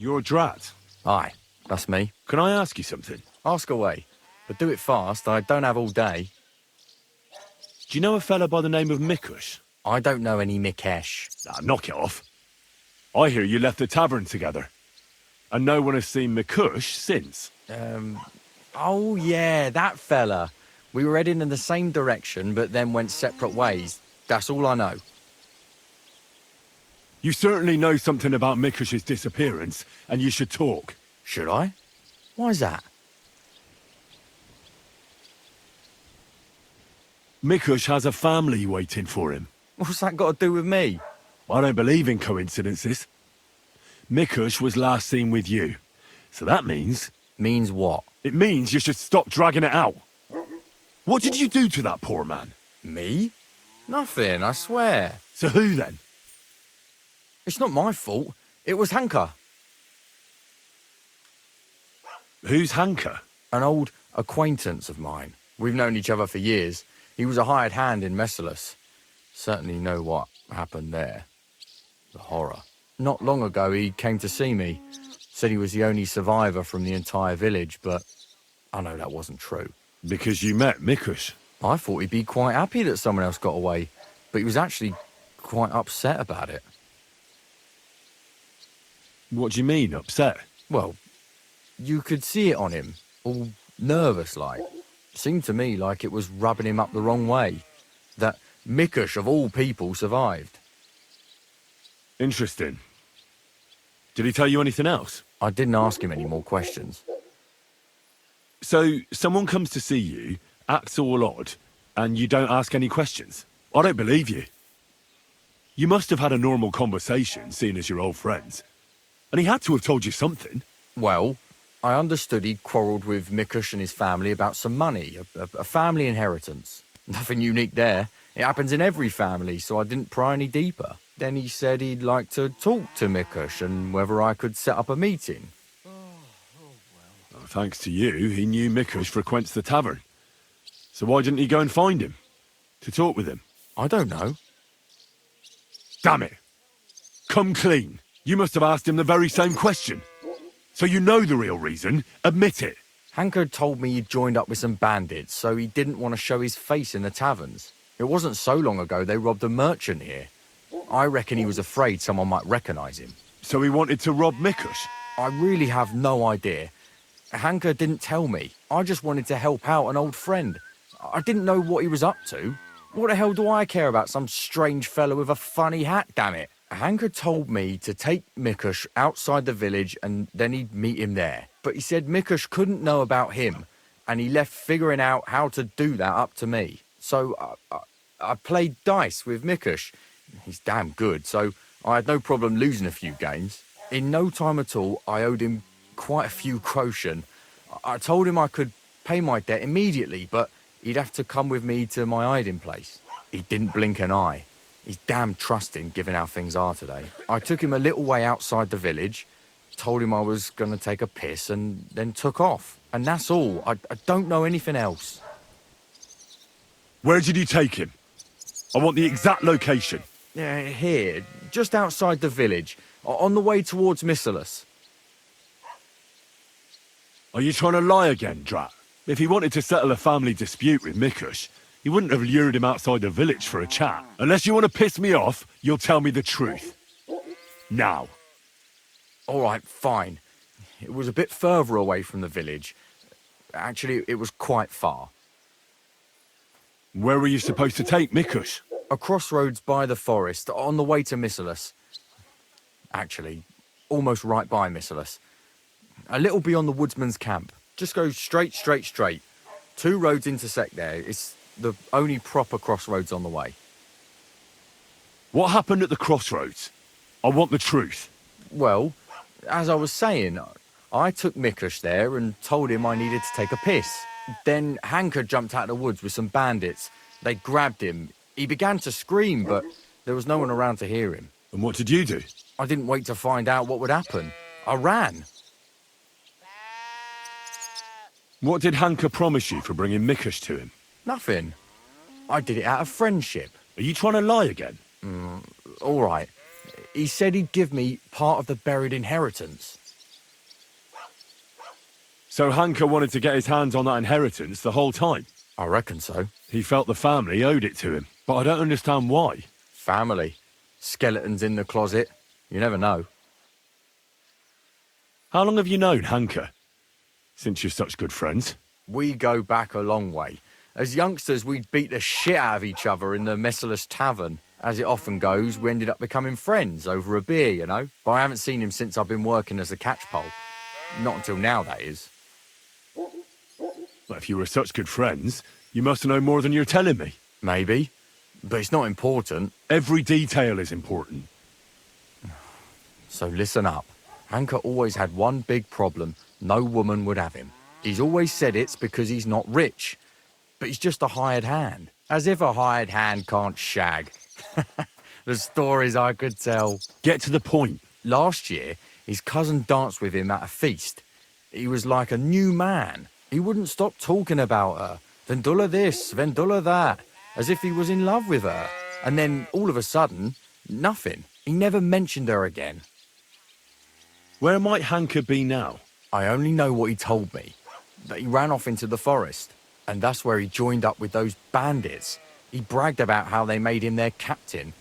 You're Drat. Aye, that's me. Can I ask you something? Ask away. But do it fast, I don't have all day. Do you know a fella by the name of Mikush? I don't know any Mikesh. Nah, knock it off. I hear you left the tavern together. And no one has seen Mikush since. Oh yeah, that fella. We were heading in the same direction, but then went separate ways. That's all I know. You certainly know something about Mikush's disappearance, and you should talk. Should I? Why's that? Mikush has a family waiting for him. What's that got to do with me? I don't believe in coincidences. Mikush was last seen with you. So that means... Means what? It means you should stop dragging it out. What did you do to that poor man? Me? Nothing, I swear. So who then? It's not my fault. It was Hanka. Who's Hanka? An old acquaintance of mine. We've known each other for years. He was a hired hand in Messalus. Certainly know what happened there. The horror. Not long ago he came to see me. Said he was the only survivor from the entire village, but I know that wasn't true. Because you met Mikush. I thought he'd be quite happy that someone else got away, but he was actually quite upset about it. What do you mean, upset? Well, you could see it on him, all nervous like. Seemed to me like it was rubbing him up the wrong way. That Mikush, of all people, survived. Interesting. Did he tell you anything else? I didn't ask him any more questions. So, someone comes to see you, acts all odd, and you don't ask any questions? I don't believe you. You must have had a normal conversation, seeing as you're old friends. And he had to have told you something. Well, I understood he'd quarrelled with Mikush and his family about some money, a family inheritance. Nothing unique there. It happens in every family, so I didn't pry any deeper. Then he said he'd like to talk to Mikush and whether I could set up a meeting. Well, thanks to you, he knew Mikush frequents the tavern. So why didn't he go and find him? To talk with him? I don't know. Damn it! Come clean. You must have asked him the very same question. So you know the real reason. Admit it. Hanker told me he'd joined up with some bandits, so he didn't want to show his face in the taverns. It wasn't so long ago they robbed a merchant here. I reckon he was afraid someone might recognise him. So he wanted to rob Mikush? I really have no idea. Hanker didn't tell me. I just wanted to help out an old friend. I didn't know what he was up to. What the hell do I care about some strange fellow with a funny hat, damn it? Hanker told me to take Mikush outside the village and then he'd meet him there. But he said Mikush couldn't know about him, and he left figuring out how to do that up to me. So I played dice with Mikush. He's damn good, so I had no problem losing a few games. In no time at all, I owed him quite a few groschen. I told him I could pay my debt immediately, but he'd have to come with me to my hiding place. He didn't blink an eye. He's damn trusting, given how things are today. I took him a little way outside the village, told him I was going to take a piss, and then took off. And that's all. I don't know anything else. Where did you take him? I want the exact location. Here, just outside the village, on the way towards Messalus. Are you trying to lie again, Drat? If he wanted to settle a family dispute with Mikush, he wouldn't have lured him outside the village for a chat. Unless you want to piss me off, you'll tell me the truth. Now. All right, fine. It was a bit further away from the village. Actually, it was quite far. Where were you supposed to take Mikush? A crossroads by the forest, on the way to Messalus. Actually, almost right by Messalus. A little beyond the woodsman's camp. Just go straight. Two roads intersect there. It's the only proper crossroads on the way. What happened at the crossroads? I want the truth. Well, as I was saying, I took Mikush there and told him I needed to take a piss. Then Hanker jumped out of the woods with some bandits. They grabbed him. He began to scream, but there was no one around to hear him. And what did you do? I didn't wait to find out what would happen. I ran. What did Hanker promise you for bringing Mikush to him? Nothing. I did it out of friendship. Are you trying to lie again? All right. He said he'd give me part of the buried inheritance. So Hanker wanted to get his hands on that inheritance the whole time. I reckon so. He felt the family owed it to him, but I don't understand why. Family. Skeletons in the closet. You never know. How long have you known Hanker? Since you're such good friends. We go back a long way. As youngsters, we'd beat the shit out of each other in the Messerless Tavern. As it often goes, we ended up becoming friends over a beer, you know. But I haven't seen him since I've been working as a catchpole. Not until now, that is. Well, if you were such good friends, you must know more than you're telling me. Maybe. But it's not important. Every detail is important. So listen up. Hanker always had one big problem. No woman would have him. He's always said it's because he's not rich. But he's just a hired hand. As if a hired hand can't shag. The stories I could tell. Get to the point. Last year, his cousin danced with him at a feast. He was like a new man. He wouldn't stop talking about her. Vendula this, Vendula that. As if he was in love with her. And then, all of a sudden, nothing. He never mentioned her again. Where might Hanker be now? I only know what he told me. That he ran off into the forest. And that's where he joined up with those bandits. He bragged about how they made him their captain.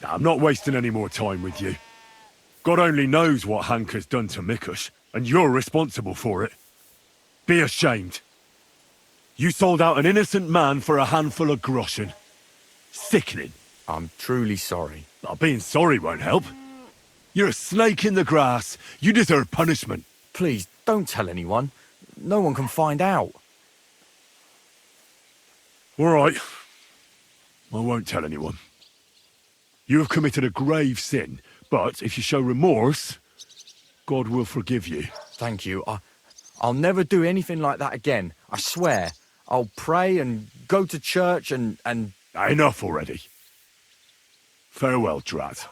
I'm not wasting any more time with you. God only knows what Hanker's done to Mikush, and you're responsible for it. Be ashamed. You sold out an innocent man for a handful of groschen. Sickening. I'm truly sorry. Being sorry won't help. You're a snake in the grass. You deserve punishment. Please, don't tell anyone. No one can find out. All right. I won't tell anyone. You have committed a grave sin, but if you show remorse, God will forgive you. Thank you. I'll never do anything like that again. I swear. I'll pray and go to church and... Enough already. Farewell, Drat.